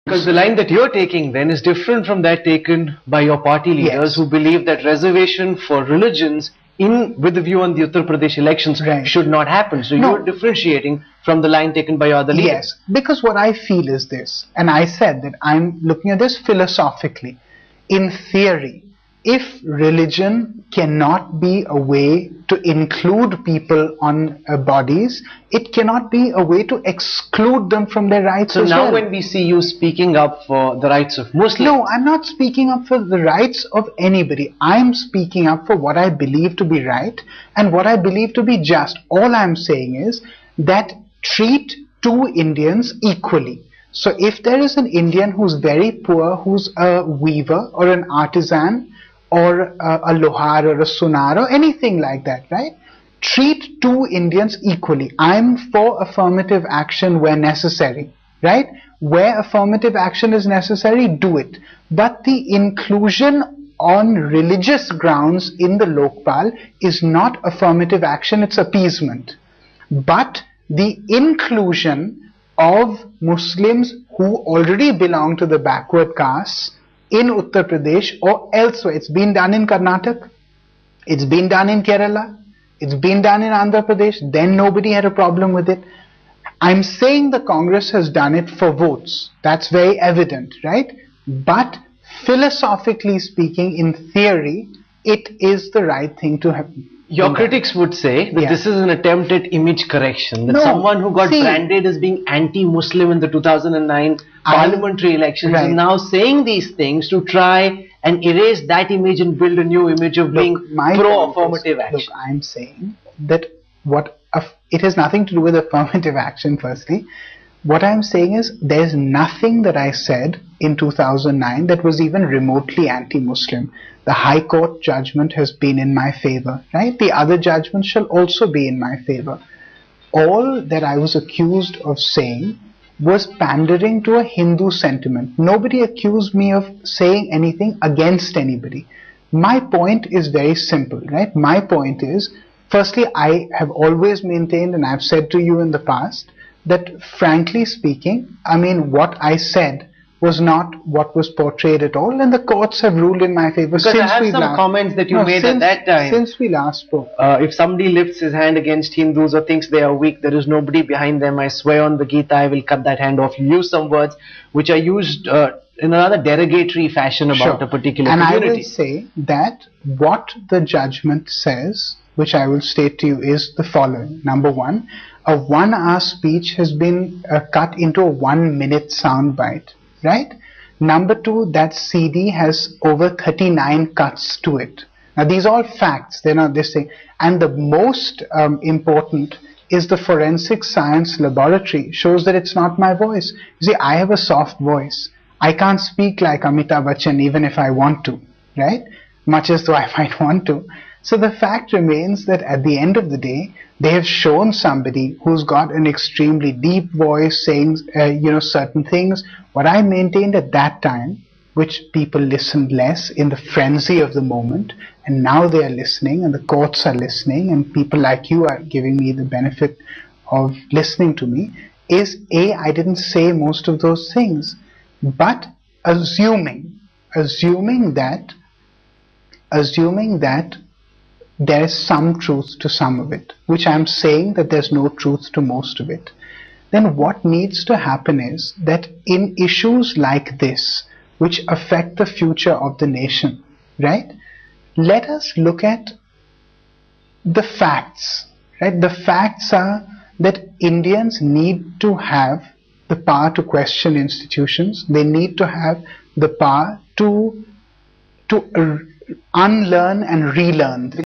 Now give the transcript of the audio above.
Because the line that you're taking then is different from that taken by your party leaders, who believe that reservation for religions with the view on the Uttar Pradesh elections should not happen. So you're differentiating from the line taken by your other leaders. Yes, because what I feel is this, and I said that I'm looking at this philosophically. In theory, if religion cannot be a way to include people on bodies, it cannot be a way to exclude them from their rights as well. So now when we see you speaking up for the rights of Muslims... No, I'm not speaking up for the rights of anybody. I'm speaking up for what I believe to be right and what I believe to be just. All I'm saying is that treat two Indians equally. So if there is an Indian who's very poor, who's a weaver or an artisan, or a lohar or a sunar or anything like that, right? Treat two Indians equally. I'm for affirmative action where necessary, right? Where affirmative action is necessary, do it. But the inclusion on religious grounds in the Lokpal is not affirmative action, it's appeasement. But the inclusion of Muslims who already belong to the backward castes in Uttar Pradesh or elsewhere. It's been done in Karnataka, it's been done in Kerala, it's been done in Andhra Pradesh, then nobody had a problem with it. I'm saying the Congress has done it for votes. That's very evident, right? But philosophically speaking, in theory, it is the right thing to have. Your critics would say that this is an attempt at image correction, that someone who got branded as being anti-Muslim in the 2009 parliamentary elections is now saying these things to try and erase that image and build a new image of being pro-affirmative action. Look, I'm saying that it has nothing to do with affirmative action, firstly. What I'm saying is there's nothing that I said in 2009 that was even remotely anti-Muslim. The High Court judgment has been in my favor, right? The other judgments shall also be in my favor. All that I was accused of saying was pandering to a Hindu sentiment. Nobody accused me of saying anything against anybody. My point is very simple, right? My point is, firstly, I have always maintained, and I've said to you in the past, that frankly speaking, I mean, what I said was not what was portrayed at all, and the courts have ruled in my favor. Because I have some comments that you made at that time. Since we last spoke. If somebody lifts his hand against Hindus or thinks they are weak, there is nobody behind them. I swear on the Gita, I will cut that hand off. You use some words which are used in another derogatory fashion about a particular community. And I will say that what the judgment says, which I will state to you, is the following. Number one, a 1 hour speech has been cut into a 1 minute soundbite, right? Number two, that CD has over 39 cuts to it. Now these are all facts, they're not this thing. And the most important is the forensic science laboratory shows that it's not my voice. You see, I have a soft voice. I can't speak like Amitabh Bachchan even if I want to, right? Much as though I might want to. So the fact remains that at the end of the day, they have shown somebody who's got an extremely deep voice saying, certain things. What I maintained at that time, which people listened less in the frenzy of the moment, and now they are listening and the courts are listening and people like you are giving me the benefit of listening to me, is I didn't say most of those things, but assuming that there is some truth to some of it, which I'm saying that there's no truth to most of it, then what needs to happen is that in issues like this, which affect the future of the nation, right? Let us look at the facts, right? The facts are that Indians need to have the power to question institutions. They need to have the power to unlearn and relearn.